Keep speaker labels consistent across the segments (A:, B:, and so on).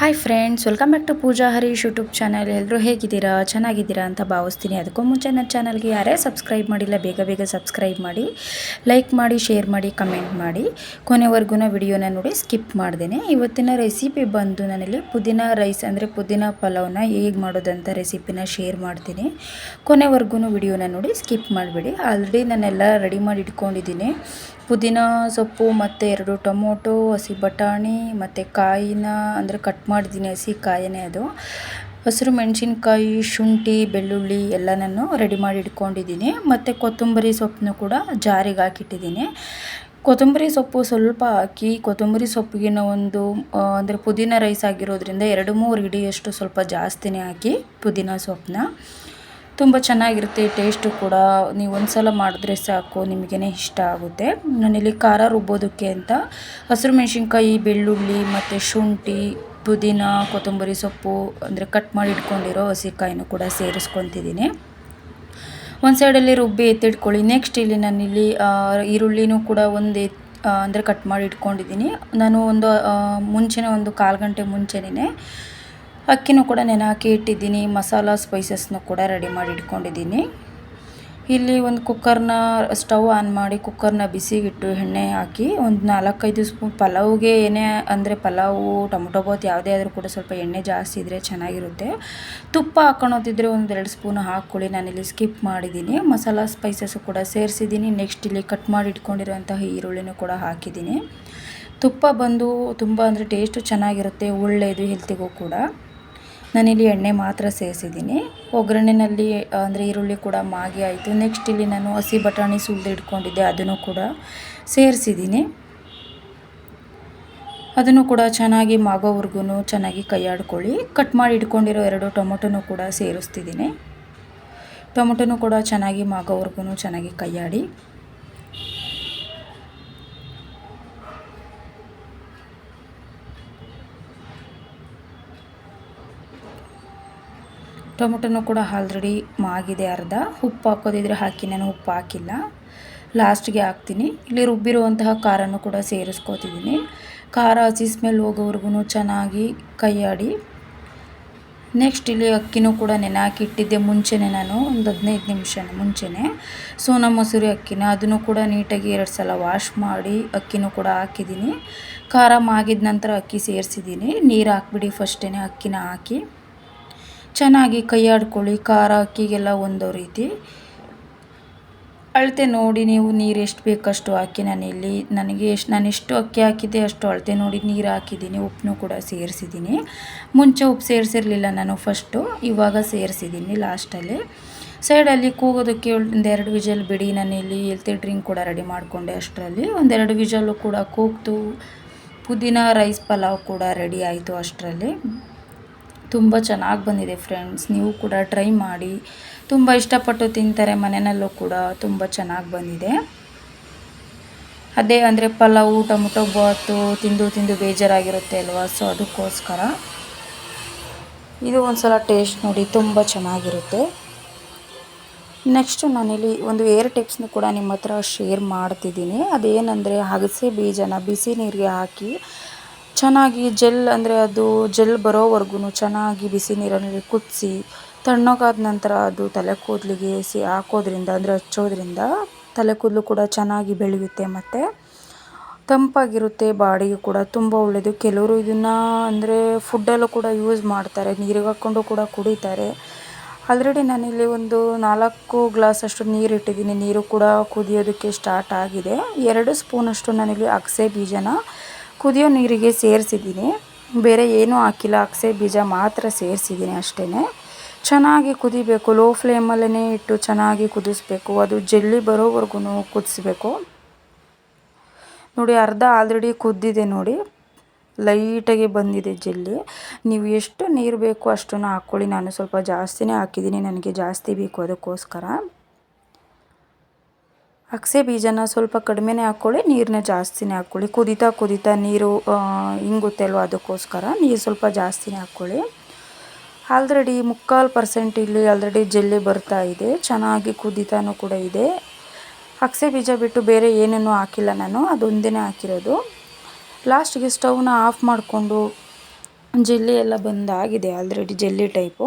A: Hi friends, welcome back to Pooja Harish YouTube channel. ಎಲ್ಲರೂ ಹೇಗಿದ್ದೀರಾ? ಚೆನ್ನಾಗಿದ್ದೀರಾ ಅಂತ ಭಾವಿಸ್ತೀನಿ. ಅದಕ್ಕೂ ಮುಂಚೆ ನನ್ನ ಚಾನಲ್ಗೆ ಯಾರೇ ಸಬ್ಸ್ಕ್ರೈಬ್ ಮಾಡಿಲ್ಲ ಬೇಗ ಸಬ್ಸ್ಕ್ರೈಬ್ ಮಾಡಿ, ಲೈಕ್ ಮಾಡಿ, ಶೇರ್ ಮಾಡಿ, ಕಮೆಂಟ್ ಮಾಡಿ. ಕೊನೆವರೆಗೂ ವಿಡಿಯೋನ ನೋಡಿ ಸ್ಕಿಪ್ ಮಾಡ್ದೇನೆ. ಇವತ್ತಿನ ರೆಸಿಪಿ ಬಂದು ನಾನಿಲ್ಲಿ ಪುದೀನ ರೈಸ್ ಅಂದರೆ ಪುದೀನ ಪಲಾವ್ನ ಹೇಗೆ ಮಾಡೋದಂತ ರೆಸಿಪಿನ ಶೇರ್ ಮಾಡ್ತೀನಿ. ಕೊನೆವರೆಗೂ ವಿಡಿಯೋನ ನೋಡಿ ಸ್ಕಿಪ್ ಮಾಡಿಬಿಡಿ. ಆಲ್ರೆಡಿ ನಾನೆಲ್ಲ ರೆಡಿ ಮಾಡಿ ಇಟ್ಕೊಂಡಿದ್ದೀನಿ. ಪುದೀನ ಸೊಪ್ಪು ಮತ್ತು 2 ಟೊಮೊಟೊ, ಹಸಿ ಬಟಾಣಿ ಮತ್ತು ಕಾಯಿನ ಅಂದರೆ ಕಟ್ ಮಾಡಿದ್ದೀನಿ, ಹಸಿ ಕಾಯಿನೇ ಅದು. ಹಸಿರು ಮೆಣಸಿನ್ಕಾಯಿ, ಶುಂಠಿ, ಬೆಳ್ಳುಳ್ಳಿ ಎಲ್ಲ ನಾನು ರೆಡಿ ಮಾಡಿ ಇಟ್ಕೊಂಡಿದ್ದೀನಿ. ಮತ್ತು ಕೊತ್ತಂಬರಿ ಸೊಪ್ಪನ್ನು ಕೂಡ ಜಾರಿಗೆ ಹಾಕಿಟ್ಟಿದ್ದೀನಿ. ಕೊತ್ತಂಬರಿ ಸೊಪ್ಪು ಸ್ವಲ್ಪ ಹಾಕಿ, ಕೊತ್ತಂಬರಿ ಸೊಪ್ಪಿಗಿನ ಒಂದು ಅಂದರೆ ಪುದೀನ ರೈಸ್ ಆಗಿರೋದ್ರಿಂದ 2-3 ಹಿಡಿಯಷ್ಟು ಸ್ವಲ್ಪ ಜಾಸ್ತಿನೇ ಹಾಕಿ ಪುದೀನ ಸೊಪ್ಪನ್ನ. ತುಂಬ ಚೆನ್ನಾಗಿರುತ್ತೆ ಟೇಸ್ಟು ಕೂಡ. ನೀವು ಒಂದು ಸಲ ಮಾಡಿದ್ರೆ ಸಾಕು, ನಿಮಗೇ ಇಷ್ಟ ಆಗುತ್ತೆ. ನಾನಿಲ್ಲಿ ಖಾರ ರುಬ್ಬೋದಕ್ಕೆ ಅಂತ ಹಸಿರು ಮೆಣಸಿನ್ಕಾಯಿ, ಬೆಳ್ಳುಳ್ಳಿ ಮತ್ತು ಶುಂಠಿ, ಪುದೀನ, ಕೊತ್ತಂಬರಿ ಸೊಪ್ಪು ಅಂದರೆ ಕಟ್ ಮಾಡಿ ಇಟ್ಕೊಂಡಿರೋ ಹಸಿಕಾಯಿನೂ ಕೂಡ ಸೇರಿಸ್ಕೊತಿದ್ದೀನಿ. ಒಂದು ಸೈಡಲ್ಲಿ ರುಬ್ಬಿ ಎತ್ತಿಟ್ಕೊಳ್ಳಿ. ನೆಕ್ಸ್ಟ್ ಇಲ್ಲಿ ನಾನಿಲ್ಲಿ ಈರುಳ್ಳಿನೂ ಕೂಡ ಅಂದರೆ ಕಟ್ ಮಾಡಿ ಇಟ್ಕೊಂಡಿದ್ದೀನಿ. ನಾನು ಮುಂಚೆನೇ ಒಂದು 1/4 ಗಂಟೆ ಮುಂಚೆನೇ ಅಕ್ಕಿನೂ ಕೂಡ ನೆನೆ ಹಾಕಿ ಇಟ್ಟಿದ್ದೀನಿ. ಮಸಾಲ ಸ್ಪೈಸಸ್ನು ಕೂಡ ರೆಡಿ ಮಾಡಿ ಇಟ್ಕೊಂಡಿದ್ದೀನಿ. ಇಲ್ಲಿ ಒಂದು ಕುಕ್ಕರ್ನ ಸ್ಟವ್ ಆನ್ ಮಾಡಿ ಕುಕ್ಕರ್ನ ಬಿಸಿಗಿಟ್ಟು ಎಣ್ಣೆ ಹಾಕಿ ಒಂದು 4-5 ಸ್ಪೂನ್ ಪಲಾವ್ಗೆ ಏನೇ ಅಂದರೆ ಪಲಾವು, ಟೊಮೊಟೊ ಬಾತ್ ಯಾವುದೇ ಆದರೂ ಕೂಡ ಸ್ವಲ್ಪ ಎಣ್ಣೆ ಜಾಸ್ತಿ ಇದ್ದರೆ ಚೆನ್ನಾಗಿರುತ್ತೆ. ತುಪ್ಪ ಹಾಕ್ಕೊಳೋದಿದ್ರೆ 1-2 ಸ್ಪೂನ್ ಹಾಕ್ಕೊಳ್ಳಿ. ನಾನಿಲ್ಲಿ ಸ್ಕಿಪ್ ಮಾಡಿದ್ದೀನಿ. ಮಸಾಲ ಸ್ಪೈಸಸ್ಸು ಕೂಡ ಸೇರಿಸಿದ್ದೀನಿ. ನೆಕ್ಸ್ಟ್ ಇಲ್ಲಿ ಕಟ್ ಮಾಡಿ ಇಟ್ಕೊಂಡಿರೋಂತಹ ಈರುಳ್ಳಿನೂ ಕೂಡ ಹಾಕಿದ್ದೀನಿ. ತುಪ್ಪ ಬಂದು ತುಂಬ ಅಂದರೆ ಟೇಸ್ಟು ಚೆನ್ನಾಗಿರುತ್ತೆ, ಒಳ್ಳೆಯದು ಹೆಲ್ತಿಗೂ ಕೂಡ. ನಾನಿಲ್ಲಿ ಎಣ್ಣೆ ಮಾತ್ರ ಸೇರಿಸಿದ್ದೀನಿ. ಒಗ್ಗರಣೆಯಲ್ಲಿ ಅಂದರೆ ಈರುಳ್ಳಿ ಕೂಡ ಮಾಗಿ ಆಯಿತು. ನೆಕ್ಸ್ಟ್ ಇಲ್ಲಿ ನಾನು ಹಸಿ ಬಟಾಣಿ ಸುಲಿದು ಇಟ್ಕೊಂಡಿದ್ದೆ, ಅದನ್ನು ಕೂಡ ಸೇರಿಸಿದ್ದೀನಿ. ಅದನ್ನು ಕೂಡ ಚೆನ್ನಾಗಿ ಮಾಗೋವರೆಗೂ ಚೆನ್ನಾಗಿ ಕೈಯಾಡ್ಕೊಳ್ಳಿ. ಕಟ್ ಮಾಡಿ ಇಟ್ಕೊಂಡಿರೋ 2 ಟೊಮೊಟೊನೂ ಕೂಡ ಸೇರಿಸ್ತಿದ್ದೀನಿ. ಟೊಮೊಟೊನೂ ಕೂಡ ಚೆನ್ನಾಗಿ ಮಾಗೋವರೆಗೂ ಚೆನ್ನಾಗಿ ಕೈಯಾಡಿ. ಟೊಮೊಟೊನೂ ಕೂಡ ಆಲ್ರೆಡಿ ಮಾಗಿದೆ ಅರ್ಧ. ಉಪ್ಪು ಹಾಕೋದಿದ್ರೆ ಹಾಕಿ, ನಾನು ಉಪ್ಪು ಹಾಕಿಲ್ಲ, ಲಾಸ್ಟ್ಗೆ ಹಾಕ್ತೀನಿ. ಇಲ್ಲಿ ರುಬ್ಬಿರುವಂತಹ ಖಾರನೂ ಕೂಡ ಸೇರಿಸ್ಕೊತಿದ್ದೀನಿ. ಖಾರ ಹಸಿ ಸ್ಮೆಲ್ ಹೋಗೋವರೆಗೂ ಚೆನ್ನಾಗಿ ಕೈಯಾಡಿ. ನೆಕ್ಸ್ಟ್ ಇಲ್ಲಿ ಅಕ್ಕಿನೂ ಕೂಡ ನೆನೆ ಹಾಕಿ ಇಟ್ಟಿದ್ದೆ ಮುಂಚೆನೇ, ನಾನು ಒಂದು 15 ನಿಮಿಷ ಮುಂಚೆನೇ ಸೋನಾ ಮಸೂರಿ ಅಕ್ಕಿನ ಅದನ್ನು ಕೂಡ ನೀಟಾಗಿ 2 ಸಲ ವಾಶ್ ಮಾಡಿ ಅಕ್ಕಿನೂ ಕೂಡ ಹಾಕಿದ್ದೀನಿ. ಖಾರ ಮಾಗಿದ ನಂತರ ಅಕ್ಕಿ ಸೇರಿಸಿದ್ದೀನಿ. ನೀರು ಹಾಕ್ಬಿಡಿ, ಫಸ್ಟೇ ಅಕ್ಕಿನ ಹಾಕಿ ಚೆನ್ನಾಗಿ ಕೈಯಾಡ್ಕೊಳ್ಳಿ. ಖಾರ ಅಕ್ಕಿಗೆಲ್ಲ ಒಂದೋ ರೀತಿ ಅಳತೆ ನೋಡಿ ನೀವು ನೀರು ಎಷ್ಟು ಬೇಕಷ್ಟು ಹಾಕಿ. ನಾನು ಎಷ್ಟು ಅಕ್ಕಿ ಹಾಕಿದ್ದೆ ಅಷ್ಟು ಅಳತೆ ನೋಡಿ ನೀರು ಹಾಕಿದ್ದೀನಿ. ಉಪ್ಪನ್ನು ಕೂಡ ಸೇರಿಸಿದ್ದೀನಿ. ಮುಂಚೆ ಉಪ್ಪು ಸೇರಿಸಿರಲಿಲ್ಲ ನಾನು ಫಸ್ಟು, ಇವಾಗ ಸೇರಿಸಿದ್ದೀನಿ ಲಾಸ್ಟಲ್ಲಿ. ಸೈಡಲ್ಲಿ ಕೂಗೋದಕ್ಕೆ 1-2 ವಿಜಲ್ ಬಿಡಿ. ನಾನಿಲ್ಲಿ ಹೆಲ್ತಿ ಡ್ರಿಂಕ್ ಕೂಡ ರೆಡಿ ಮಾಡಿಕೊಂಡೆ. ಅಷ್ಟರಲ್ಲಿ 1-2 ವಿಜಲ್ಲು ಕೂಡ ಕೂಗ್ತು. ಪುದೀನ ರೈಸ್ ಪಲಾವ್ ಕೂಡ ರೆಡಿ ಆಯಿತು ಅಷ್ಟರಲ್ಲಿ. ತುಂಬ ಚೆನ್ನಾಗಿ ಬಂದಿದೆ ಫ್ರೆಂಡ್ಸ್, ನೀವು ಕೂಡ ಟ್ರೈ ಮಾಡಿ. ತುಂಬ ಇಷ್ಟಪಟ್ಟು ತಿಂತಾರೆ ಮನೆಯಲ್ಲೂ ಕೂಡ. ತುಂಬ ಚೆನ್ನಾಗಿ ಬಂದಿದೆ. ಅದೇ ಅಂದರೆ ಪಲಾವು, ಟೊಮೊಟೊ ಬಾತು ತಿಂದು ಬೇಜಾರಾಗಿರುತ್ತೆ ಅಲ್ವಾ, ಸೊ ಅದಕ್ಕೋಸ್ಕರ ಇದು ಒಂದು ಸಲ ಟೇಸ್ಟ್ ನೋಡಿ, ತುಂಬ ಚೆನ್ನಾಗಿರುತ್ತೆ. ನೆಕ್ಸ್ಟು ನಾನಿಲ್ಲಿ ಒಂದು ಏರ್ ಟಿಪ್ಸ್ನು ಕೂಡ ನಿಮ್ಮ ಹತ್ರ ಶೇರ್ ಮಾಡ್ತಿದ್ದೀನಿ. ಅದೇನೆಂದರೆ ಅಗಸೆ ಬೀಜನ ಬಿಸಿ ನೀರಿಗೆ ಹಾಕಿ ಚೆನ್ನಾಗಿ ಅದು ಜೆಲ್ ಬರೋವರೆಗೂ ಚೆನ್ನಾಗಿ ಬಿಸಿ ನೀರಲ್ಲಿ ಕುದಿಸಿ ತಣ್ಣಗಾದ ನಂತರ ಅದು ತಲೆ ಕೂದಲಿಗೆ ಹಾಕೋದ್ರಿಂದ ಅಂದರೆ ಹಚ್ಚೋದ್ರಿಂದ ತಲೆ ಕೂದಲು ಕೂಡ ಚೆನ್ನಾಗಿ ಬೆಳೆಯುತ್ತೆ ಮತ್ತು ತಂಪಾಗಿರುತ್ತೆ. ಬಾಡಿಗೆ ಕೂಡ ತುಂಬ ಒಳ್ಳೆಯದು. ಕೆಲವರು ಇದನ್ನು ಅಂದರೆ ಫುಡ್ಡಲ್ಲೂ ಕೂಡ ಯೂಸ್ ಮಾಡ್ತಾರೆ, ನೀರಿಗೆ ಹಾಕ್ಕೊಂಡು ಕೂಡ ಕುಡಿತಾರೆ. ಆಲ್ರೆಡಿ ನಾನಿಲ್ಲಿ ಒಂದು 4 ಗ್ಲಾಸಷ್ಟು ನೀರು ಇಟ್ಟಿದ್ದೀನಿ. ನೀರು ಕೂಡ ಕುದಿಯೋದಕ್ಕೆ ಸ್ಟಾರ್ಟ್ ಆಗಿದೆ. 2 ಸ್ಪೂನಷ್ಟು ನಾನಿಲ್ಲಿ ಅಗಸೆ ಬೀಜನ ಕುದಿಯೋ ನೀರಿಗೆ ಸೇರಿಸಿದ್ದೀನಿ. ಬೇರೆ ಏನೂ ಹಾಕಿಲ್ಲ, ಅಗಸೆ ಬೀಜ ಮಾತ್ರ ಸೇರಿಸಿದ್ದೀನಿ ಅಷ್ಟೇ. ಚೆನ್ನಾಗಿ ಕುದಿಬೇಕು. ಲೋ ಫ್ಲೇಮಲ್ಲೇ ಇಟ್ಟು ಚೆನ್ನಾಗಿ ಕುದಿಸ್ಬೇಕು. ಅದು ಜೆಲ್ಲಿ ಬರೋವರೆಗೂ ಕುದಿಸ್ಬೇಕು. ನೋಡಿ, ಅರ್ಧ ಆಲ್ರೆಡಿ ಕುದ್ದಿದೆ ನೋಡಿ, ಲೈಟಾಗಿ ಬಂದಿದೆ ಜೆಲ್ಲಿ. ನೀವು ಎಷ್ಟು ನೀರು ಬೇಕು ಅಷ್ಟನ್ನು ಹಾಕ್ಕೊಳ್ಳಿ. ನಾನು ಸ್ವಲ್ಪ ಜಾಸ್ತಿನೇ ಹಾಕಿದ್ದೀನಿ, ನನಗೆ ಜಾಸ್ತಿ ಬೇಕು ಅದಕ್ಕೋಸ್ಕರ. ಅಗಸೆ ಬೀಜನ ಸ್ವಲ್ಪ ಕಡಿಮೆನೇ ಹಾಕ್ಕೊಳ್ಳಿ, ನೀರನ್ನ ಜಾಸ್ತಿನೇ ಹಾಕ್ಕೊಳ್ಳಿ. ಕುದೀತಾ ನೀರು ಇಂಗುತ್ತೆ ಅಲ್ವ, ಅದಕ್ಕೋಸ್ಕರ ನೀರು ಸ್ವಲ್ಪ ಜಾಸ್ತಿನೇ ಹಾಕ್ಕೊಳ್ಳಿ. ಆಲ್ರೆಡಿ 3/4% ಇಲ್ಲಿ ಆಲ್ರೆಡಿ ಜೆಲ್ಲಿ ಬರ್ತಾ ಇದೆ. ಚೆನ್ನಾಗಿ ಕುದೀತಾನೂ ಕೂಡ ಇದೆ. ಅಗಸೆ ಬೀಜ ಬಿಟ್ಟು ಬೇರೆ ಏನನ್ನೂ ಹಾಕಿಲ್ಲ ನಾನು, ಅದೊಂದೇ ಹಾಕಿರೋದು. ಲಾಸ್ಟಿಗೆ ಸ್ಟವ್ನ ಆಫ್ ಮಾಡಿಕೊಂಡು ಜೆಲ್ಲಿ ಎಲ್ಲ ಬಂದಾಗಿದೆ ಆಲ್ರೆಡಿ ಜೆಲ್ಲಿ ಟೈಪು.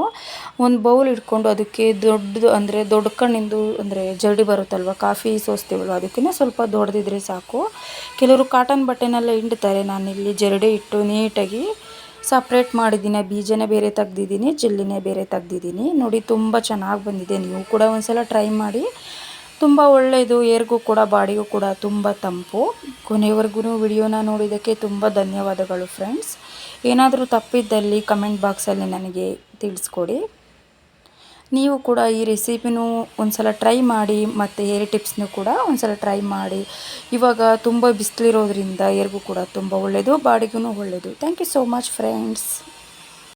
A: ಒಂದು ಬೌಲ್ ಇಟ್ಕೊಂಡು ಅದಕ್ಕೆ ದೊಡ್ಡದು ಅಂದರೆ ದೊಡ್ಡ ಕಣ್ಣಿಂದು ಅಂದರೆ ಜರಡಿ ಬರುತ್ತಲ್ವ, ಕಾಫಿ ಸೋಸ್ತೀವಲ್ವ, ಅದಕ್ಕಿಂತ ಸ್ವಲ್ಪ ದೊಡ್ಡದಿದ್ರೆ ಸಾಕು. ಕೆಲವರು ಕಾಟನ್ ಬಟ್ಟೆನೆಲ್ಲ ಹಿಂಡ್ತಾರೆ, ನಾನಿಲ್ಲಿ ಜರಡಿ ಇಟ್ಟು ನೀಟಾಗಿ ಸಪ್ರೇಟ್ ಮಾಡಿದ್ದೀನಿ. ಬೀಜನೇ ಬೇರೆ ತೆಗ್ದಿದ್ದೀನಿ, ಜೆಲ್ಲಿನೇ ಬೇರೆ ತೆಗ್ದಿದ್ದೀನಿ. ನೋಡಿ ತುಂಬ ಚೆನ್ನಾಗಿ ಬಂದಿದೆ. ನೀವು ಕೂಡ ಒಂದ್ಸಲ ಟ್ರೈ ಮಾಡಿ. ತುಂಬ ಒಳ್ಳೆಯದು, ಏರ್ಗೂ ಕೂಡ ಬಾಡಿಗೂ ಕೂಡ ತುಂಬ ತಂಪು. ಕೊನೆವರೆಗೂ ವಿಡಿಯೋನ ನೋಡಿದ್ದಕ್ಕೆ ತುಂಬ ಧನ್ಯವಾದಗಳು ಫ್ರೆಂಡ್ಸ್. ಏನಾದರೂ ತಪ್ಪಿದ್ದಲ್ಲಿ ಕಮೆಂಟ್ ಬಾಕ್ಸಲ್ಲಿ ನನಗೆ ತಿಳಿಸ್ಕೊಡಿ. ನೀವು ಕೂಡ ಈ ರೆಸಿಪಿನೂ ಒಂದ್ಸಲ ಟ್ರೈ ಮಾಡಿ, ಮತ್ತು ಹೇರ್ ಟಿಪ್ಸ್ನೂ ಕೂಡ ಒಂದ್ಸಲ ಟ್ರೈ ಮಾಡಿ. ಇವಾಗ ತುಂಬ ಬಿಸಿಲಿರೋದ್ರಿಂದ ಏರ್ಗೂ ಕೂಡ ತುಂಬ ಒಳ್ಳೆಯದು, ಬಾಡಿಗೂ ಒಳ್ಳೆಯದು. Thank you so much friends.